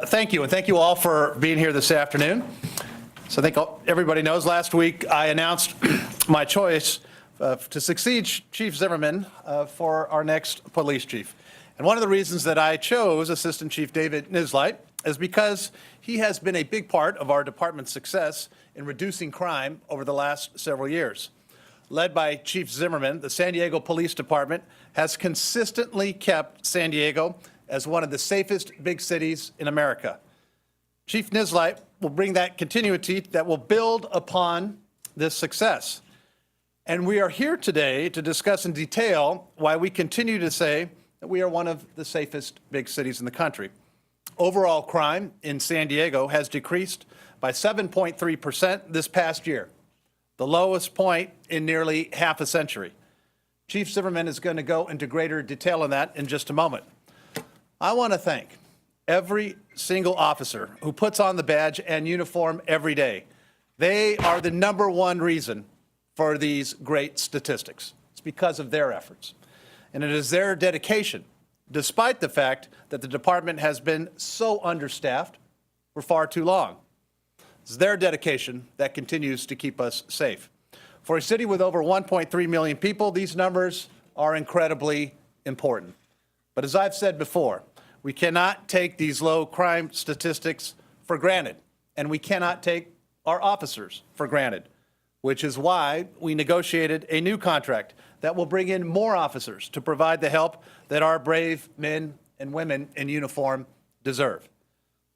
Thank you, and thank you all for being here this afternoon. So I think everybody knows last week I announced my choice to succeed Chief Zimmerman for our next police chief. And one of the reasons that I chose Assistant Chief David Nisleit is because he has been a big part of our department's success in reducing crime over the last several years. Led by Chief Zimmerman, the San Diego Police Department has consistently kept San Diego as one of the safest big cities in America. Chief Nisleit will bring that continuity that will build upon this success. And we are here today to discuss in detail why we continue to say that we are one of the safest big cities in the country. Overall crime in San Diego has decreased by 7.3% this past year, the lowest point in nearly half a century. Chief Zimmerman is going to go into greater detail on that in just a moment. I want to thank every single officer who puts on the badge and uniform every day. They are the #1 reason for these great statistics. It's because of their efforts. And it is their dedication, despite the fact that the department has been so understaffed for far too long. It's their dedication that continues to keep us safe. For a city with over 1.3 million people, these numbers are incredibly important. But as I've said before, we cannot take these low crime statistics for granted, and we cannot take our officers for granted, which is why we negotiated a new contract that will bring in more officers to provide the help that our brave men and women in uniform deserve.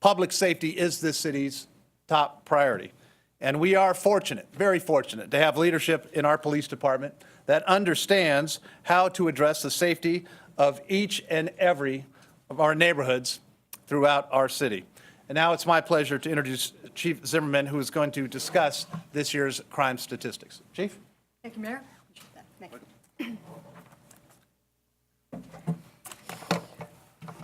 Public safety is this city's top priority, and we are fortunate, very fortunate, to have leadership in our police department that understands how to address the safety of each and every of our neighborhoods throughout our city. And now it's my pleasure to introduce Chief Zimmerman, who is going to discuss this year's crime statistics. Chief? Thank you, Mayor. Thank you.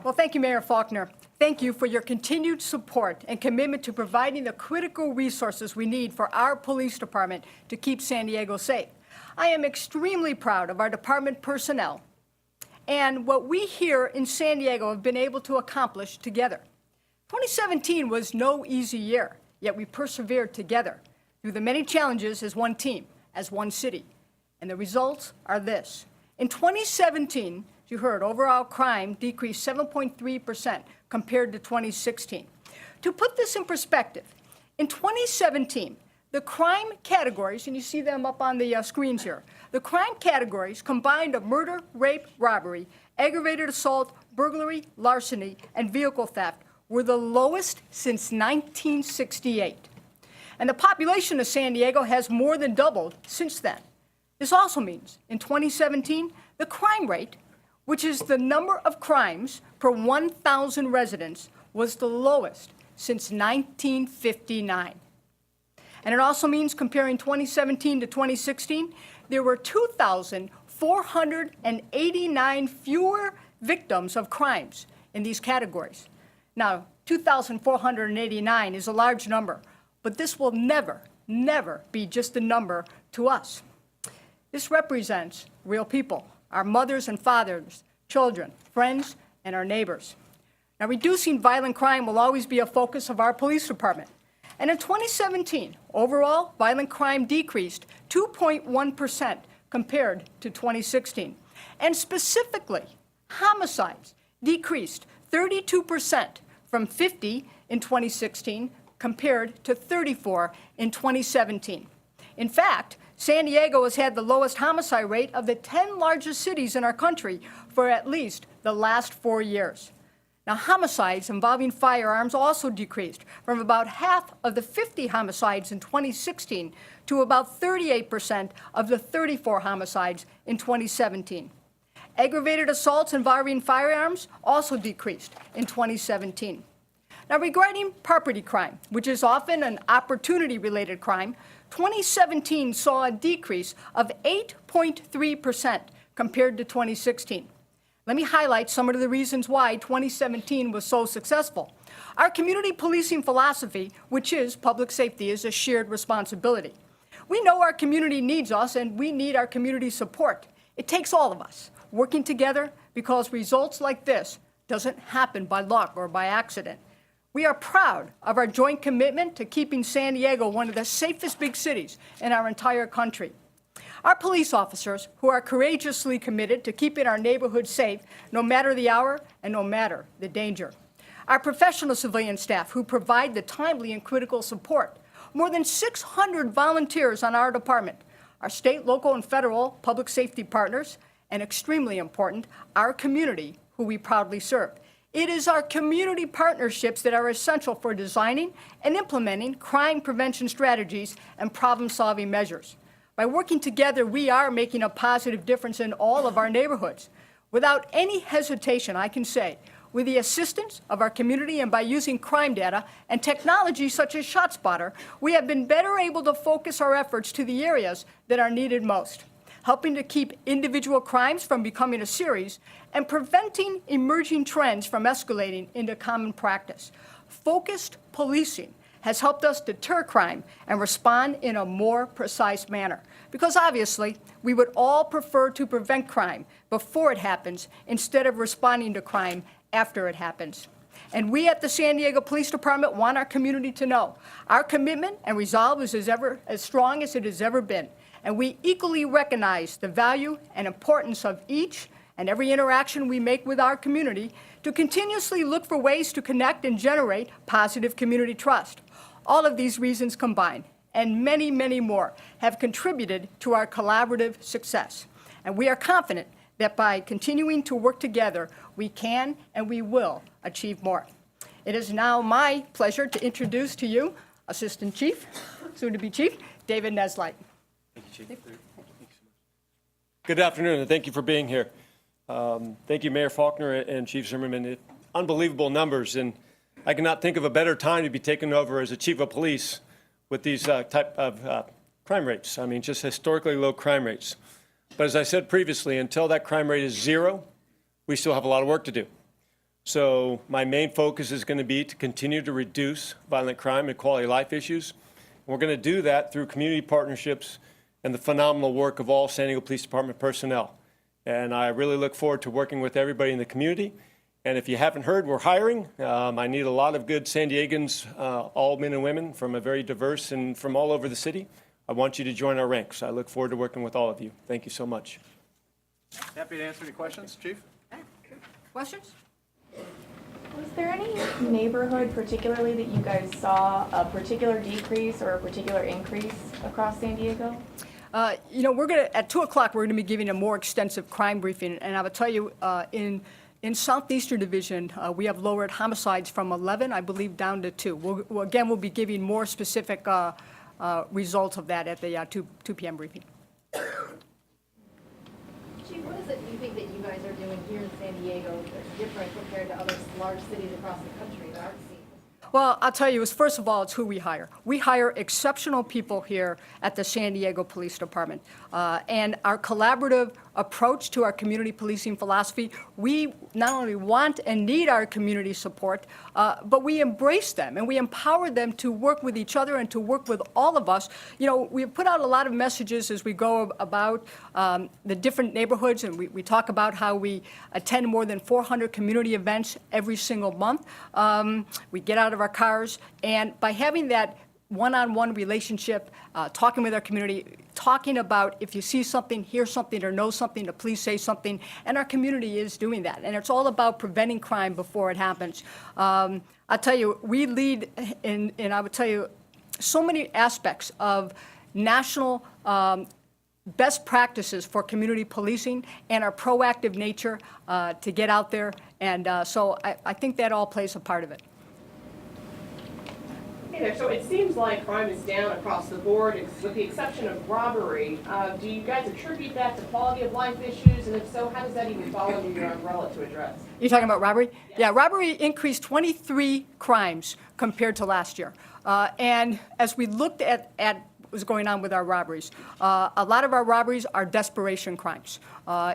Well, thank you, Mayor Faulconer. Thank you for your continued support and commitment to providing the critical resources we need for our police department to keep San Diego safe. I am extremely proud of our department personnel and what we here in San Diego have been able to accomplish together. 2017 was no easy year, yet we persevered together through the many challenges as one team, as one city. And the results are this. In 2017, as you heard, overall crime decreased 7.3% compared to 2016. To put this in perspective, in 2017, the crime categories, and you see them up on the screens here, the crime categories combined of murder, rape, robbery, aggravated assault, burglary, larceny, and vehicle theft were the lowest since 1968. And the population of San Diego has more than doubled since then. This also means in 2017, the crime rate, which is the number of crimes per 1,000 residents, was the lowest since 1959. And it also means comparing 2017 to 2016, there were 2,489 fewer victims of crimes in these categories. Now, 2,489 is a large number, but this will never, never be just a number to us. This represents real people, our mothers and fathers, children, friends, and our neighbors. Now, reducing violent crime will always be a focus of our police department. And in 2017, overall, violent crime decreased 2.1% compared to 2016. And specifically, homicides decreased 32% from 50 in 2016 compared to 34 in 2017. In fact, San Diego has had the lowest homicide rate of the 10 largest cities in our country for at least the last 4 years. Now, homicides involving firearms also decreased from about half of the 50 homicides in 2016 to about 38% of the 34 homicides in 2017. Aggravated assaults involving firearms also decreased in 2017. Now, regarding property crime, which is often an opportunity-related crime, 2017 saw a decrease of 8.3% compared to 2016. Let me highlight some of the reasons why 2017 was so successful. Our community policing philosophy, which is public safety, is a shared responsibility. We know our community needs us, and we need our community support. It takes all of us working together because results like this doesn't happen by luck or by accident. We are proud of our joint commitment to keeping San Diego one of the safest big cities in our entire country. Our police officers, who are courageously committed to keeping our neighborhoods safe, no matter the hour and no matter the danger. Our professional civilian staff, who provide the timely and critical support. More than 600 volunteers on our department. Our state, local, and federal public safety partners, and extremely important, our community, who we proudly serve. It is our community partnerships that are essential for designing and implementing crime prevention strategies and problem-solving measures. By working together, we are making a positive difference in all of our neighborhoods. Without any hesitation, I can say, with the assistance of our community and by using crime data and technology such as ShotSpotter, we have been better able to focus our efforts to the areas that are needed most, helping to keep individual crimes from becoming a series and preventing emerging trends from escalating into common practice. Focused policing has helped us deter crime and respond in a more precise manner. Because obviously, we would all prefer to prevent crime before it happens instead of responding to crime after it happens. And we at the San Diego Police Department want our community to know our commitment and resolve is as strong as it has ever been. And we equally recognize the value and importance of each and every interaction we make with our community to continuously look for ways to connect and generate positive community trust. All of these reasons combined, and many, many more, have contributed to our collaborative success. And we are confident that by continuing to work together, we can and we will achieve more. It is now my pleasure to introduce to you Assistant Chief, soon-to-be Chief, David Nisleit. Thank you, Chief. Good afternoon, and thank you for being here. Thank you, Mayor Faulconer and Chief Zimmerman. Unbelievable numbers, and I cannot think of a better time to be taken over as a chief of police with these type of crime rates. I mean, just historically low crime rates. But as I said previously, until that crime rate is zero, we still have a lot of work to do. So my main focus is going to be to continue to reduce violent crime and quality of life issues. And we're going to do that through community partnerships and the phenomenal work of all San Diego Police Department personnel. And I really look forward to working with everybody in the community. And if you haven't heard, we're hiring. I need a lot of good San Diegans, all men and women from a very diverse and from all over the city. I want you to join our ranks. I look forward to working with all of you. Thank you so much. Happy to answer any questions, Chief? Questions? Was there any neighborhood particularly that you guys saw a particular decrease or a particular increase across San Diego? You know, we're going to, at 2 o'clock, we're going to be giving a more extensive crime briefing. And I will tell you, in Southeastern Division, we have lowered homicides from 11, I believe, down to 2. We'll be giving more specific results of that at the 2 p.m. briefing. Chief, what is it you think that you guys are doing here in San Diego that's different compared to other large cities across the country that aren't seen? Well, I'll tell you, first of all, it's who we hire. We hire exceptional people here at the San Diego Police Department. And our collaborative approach to our community policing philosophy, we not only want and need our community support, but we embrace them and we empower them to work with each other and to work with all of us. You know, we've put out a lot of messages as we go about the different neighborhoods, and we talk about how we attend more than 400 community events every single month. We get out of our cars, and by having that one-on-one relationship, talking with our community, talking about if you see something, hear something, or know something, to please say something, and our community is doing that. And it's all about preventing crime before it happens. I'll tell you, we lead in I would tell you, so many aspects of national best practices for community policing and our proactive nature to get out there. And so I think that all plays a part of it. Hey there, so it seems like crime is down across the board, with the exception of robbery. Do you guys attribute that to quality of life issues? And if so, how does that even fall under your umbrella to address? You're talking about robbery? Yeah, robbery increased 23 crimes compared to last year. And as we looked at was going on with our robberies. A lot of our robberies are desperation crimes.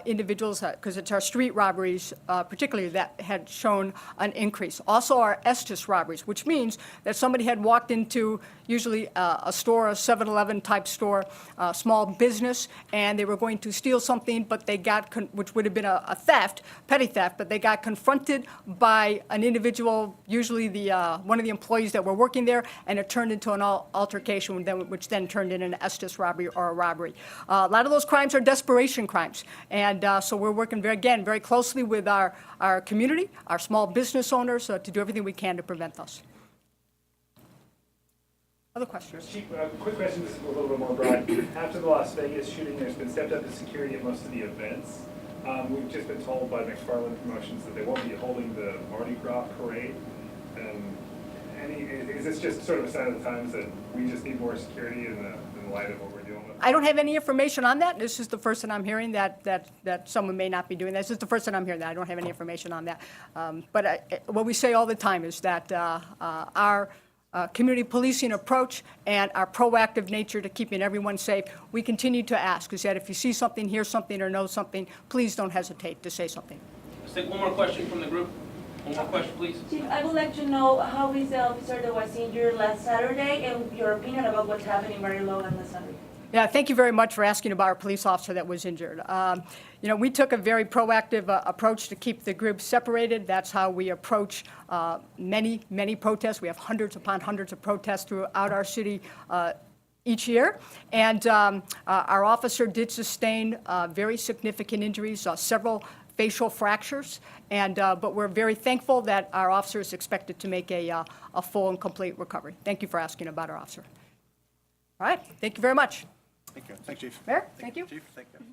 Individuals, because it's our street robberies particularly that had shown an increase. Also our Estes robberies, which means that somebody had walked into usually a store, a 7-Eleven type store, a small business, and they were going to steal something, but they got, which would have been a theft, petty theft, but they got confronted by an individual, usually the one of the employees that were working there, and it turned into an altercation, which then turned into an Estes robbery or a robbery. A lot of those crimes are desperation crimes, and so we're working very closely with our community, our small business owners, to do everything we can to prevent those. Other questions? Chief, quick question, this is a little bit more broad. After the Las Vegas shooting, there's been stepped up to security at most of the events. We've just been told by McFarland Promotions that they won't be holding the Mardi Gras parade. Is this just sort of a sign of the times that we just need more security in the light of what we're dealing with? I don't have any information on that. This is the first that I'm hearing that someone may not be doing that. This is the first that I'm hearing that. I don't have any information on that. But what we say all the time is that our community policing approach and our proactive nature to keeping everyone safe, we continue to ask, is that if you see something, hear something, or know something, please don't hesitate to say something. Let's take one more question from the group. One more question, please. Chief, I would like to know how is the officer that was injured last Saturday and your opinion about what happened in Mary Logan last Saturday? Yeah, thank you very much for asking about our police officer that was injured. We took a very proactive approach to keep the groups separated. That's how we approach many protests. We have hundreds upon hundreds of protests throughout our city each year. And our officer did sustain very significant injuries, several facial fractures, but we're very thankful that our officer is expected to make a full and complete recovery. Thank you for asking about our officer. All right, thank you very much. Thank you. Thanks, Chief. Mayor, thank you. Chief, thank you.